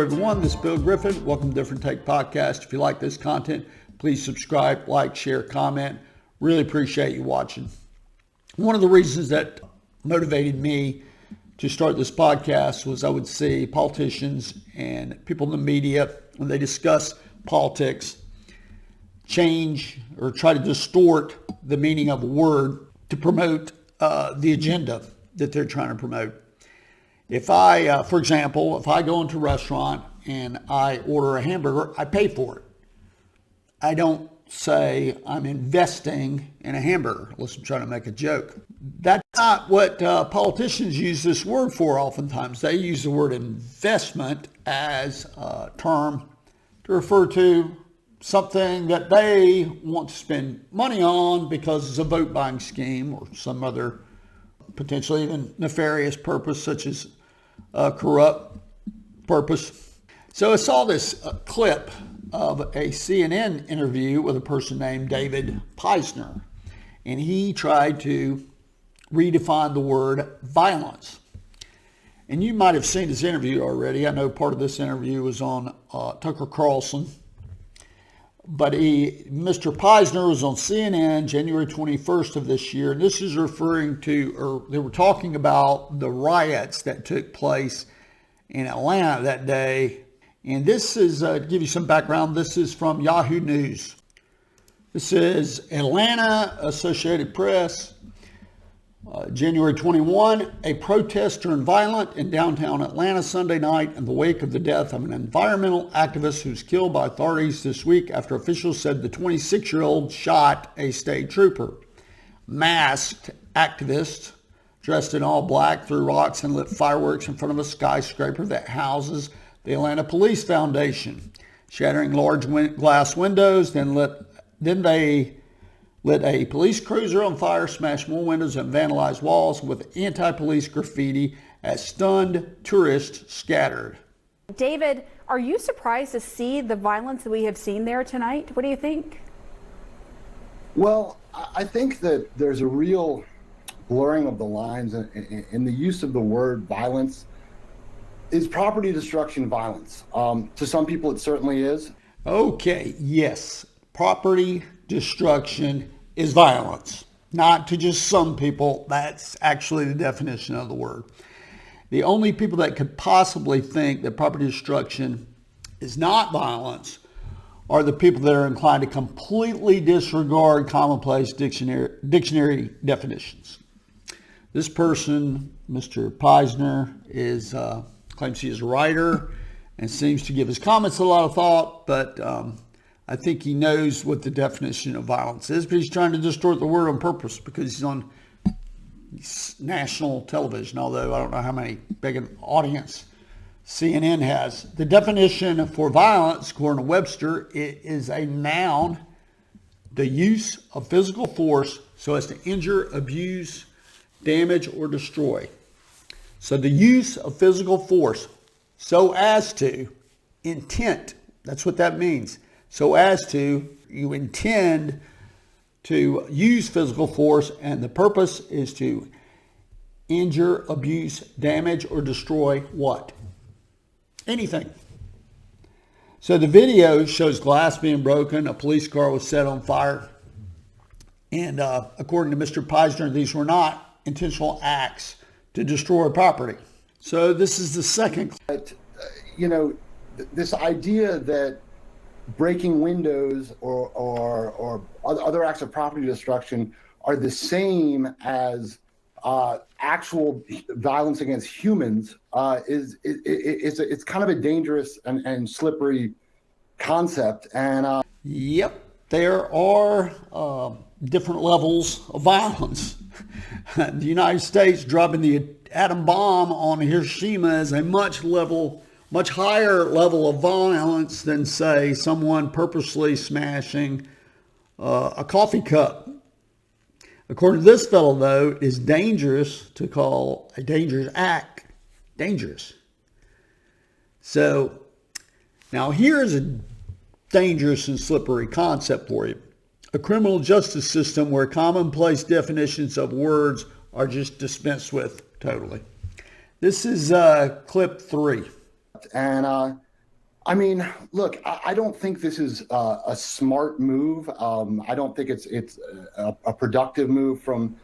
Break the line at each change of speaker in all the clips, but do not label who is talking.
everyone. This is Bill Griffin. Welcome to Different Take Podcast. If you like this content, please subscribe, like, share, comment. Really appreciate you watching. One of the reasons that motivated me to start this podcast was I would see politicians and people in the media, when they discuss politics, change or try to distort the meaning of a word to promote the agenda that they're trying to promote. If I, for example, if I go into a restaurant and I order a hamburger, I pay for it. I don't say I'm investing in a hamburger unless I'm trying to make a joke. That's not what politicians use this word for oftentimes. They use the word investment as a term to refer to something that they want to spend money on because it's a vote buying scheme or some other potentially even nefarious purpose, such as corrupt purpose. So I saw this clip of a CNN interview with a person named David Peisner, and he tried to redefine the word violence. And you might have seen this interview already. I know part of this interview was on Tucker Carlson, but Mr. Peisner was on CNN January 21st of this year, and this is referring to, or they were talking about the riots that took place in Atlanta that day. And this is, to give you some background, this is from Yahoo News. This is Atlanta Associated Press, January 21, a protest turned violent in downtown Atlanta Sunday night in the wake of the death of an environmental activist who was killed by authorities this week after officials said the 26-year-old shot a state trooper. Masked activists dressed in all black threw rocks and lit fireworks in front of a skyscraper that houses the Atlanta Police Foundation, shattering large glass windows. Then they lit a police cruiser on fire, smashed more windows, and vandalized walls with anti-police graffiti as stunned tourists scattered.
David, are you surprised to see the violence that we have seen there tonight? What do you think?
Well, I think that there's a real blurring of the lines in the use of the word violence. Is property destruction violence? To some people, it certainly is.
Okay, yes. Property destruction is violence. Not to just some people. That's actually the definition of the word. The only people that could possibly think that property destruction is not violence are the people that are inclined to completely disregard commonplace dictionary definitions. This person, Mr. Peisner, claims he is a writer and seems to give his comments a lot of thought, but I think he knows what the definition of violence is, but he's trying to distort the word on purpose because he's on national television, although I don't know how big an audience CNN has. The definition for violence, according to Webster, it is a noun, the use of physical force so as to injure, abuse, damage, or destroy. So the use of physical force so as to, intent, that's what that means. So as to, you intend to use physical force, and the purpose is to injure, abuse, damage, or destroy what? Anything. So the video shows glass being broken, a police car was set on fire, and according to Mr. Peisner, these were not intentional acts to destroy property. So this is the second.
But, this idea that breaking windows or other acts of property destruction are the same as actual violence against humans it's kind of a dangerous and slippery concept. And
yep, there are different levels of violence. The United States dropping the atom bomb on Hiroshima is a much higher level of violence than, say, someone purposely smashing a coffee cup. According to this fellow, though, it is dangerous to call a dangerous act dangerous. So now here's a dangerous and slippery concept for you. A criminal justice system where commonplace definitions of words are just dispensed with totally. This is clip 3.
And I mean, look, I don't think this is a smart move. I don't think it's a productive move from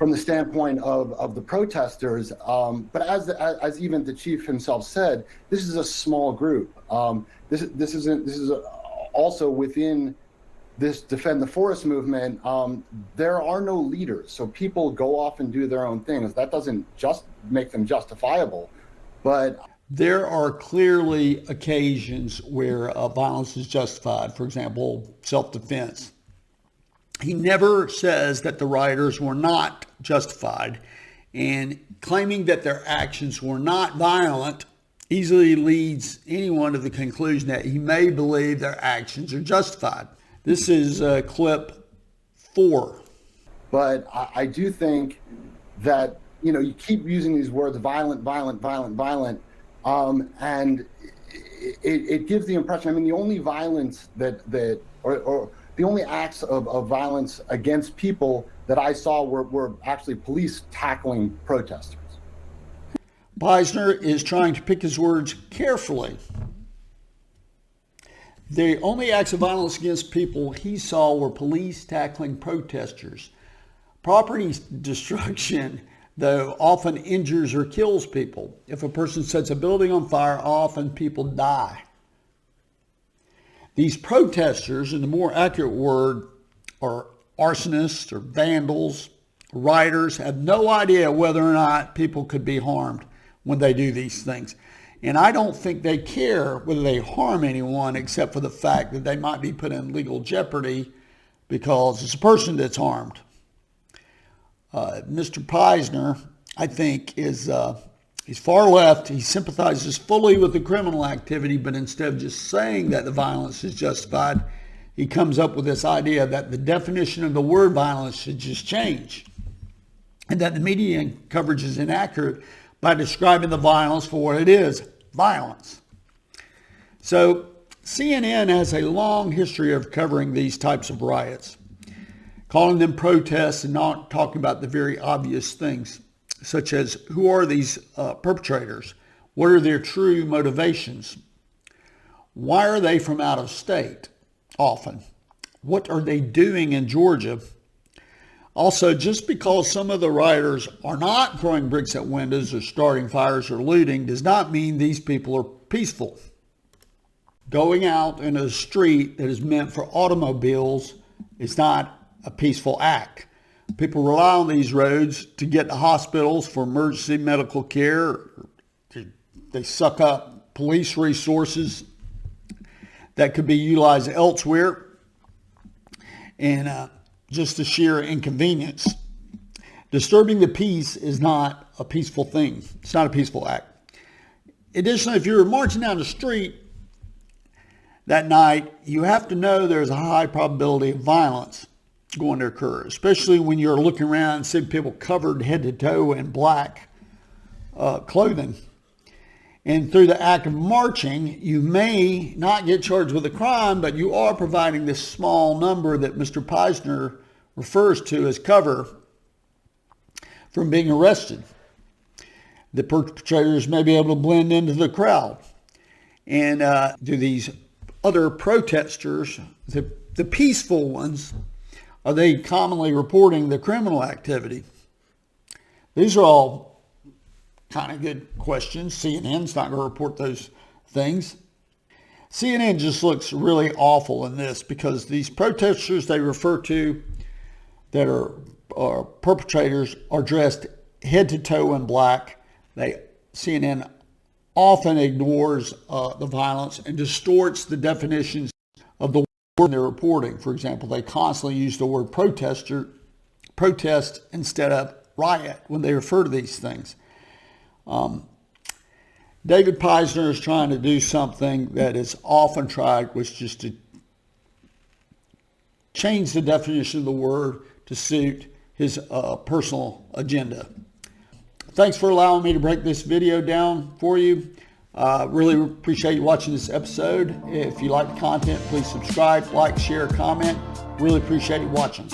the standpoint of the protesters. But as even the chief himself said, this is a small group. This is also within this Defend the Forest movement. There are no leaders, so people go off and do their own things. That doesn't just make them justifiable, but
there are clearly occasions where violence is justified. For example, self-defense. He never says that the rioters were not justified, and claiming that their actions were not violent easily leads anyone to the conclusion that he may believe their actions are justified. This is clip 4.
But I do think that, you keep using these words, violent, violent, violent, violent, and it gives the impression, I mean, the only violence or the only acts of violence against people that I saw were actually police tackling protesters.
Peisner is trying to pick his words carefully. The only acts of violence against people he saw were police tackling protesters. Property destruction, though, often injures or kills people. If a person sets a building on fire, often people die. These protesters, and the more accurate word, are arsonists or vandals, rioters, have no idea whether or not people could be harmed when they do these things. And I don't think they care whether they harm anyone, except for the fact that they might be put in legal jeopardy because it's a person that's harmed. Mr. Peisner, I think, he's far left. He sympathizes fully with the criminal activity, but instead of just saying that the violence is justified, he comes up with this idea that the definition of the word violence should just change, and that the media coverage is inaccurate by describing the violence for what it is, violence. So CNN has a long history of covering these types of riots, calling them protests and not talking about the very obvious things, such as who are these perpetrators? What are their true motivations? Why are they from out of state often? What are they doing in Georgia? Also, just because some of the rioters are not throwing bricks at windows or starting fires or looting does not mean these people are peaceful. Going out in a street that is meant for automobiles is not a peaceful act. People rely on these roads to get to hospitals for emergency medical care. They suck up police resources that could be utilized elsewhere, and just the sheer inconvenience. Disturbing the peace is not a peaceful thing. It's not a peaceful act. Additionally, if you're marching down the street that night, you have to know there's a high probability of violence going to occur, especially when you're looking around and seeing people covered head to toe in black clothing. And through the act of marching, you may not get charged with a crime, but you are providing this small number that Mr. Peisner refers to as cover from being arrested. The perpetrators may be able to blend into the crowd. And do these other protesters, the peaceful ones, are they commonly reporting the criminal activity? These are all kind of good questions. CNN's not going to report those things. CNN just looks really awful in this because these protesters they refer to that are perpetrators are dressed head to toe in black. CNN often ignores the violence and distorts the definitions of the word they're reporting. For example, they constantly use the word protest instead of riot when they refer to these things. David Peisner is trying to do something that is often tried, which is just to change the definition of the word to suit his personal agenda. Thanks for allowing me to break this video down for you. Really appreciate you watching this episode. If you like the content, please subscribe, like, share, comment. Really appreciate you watching.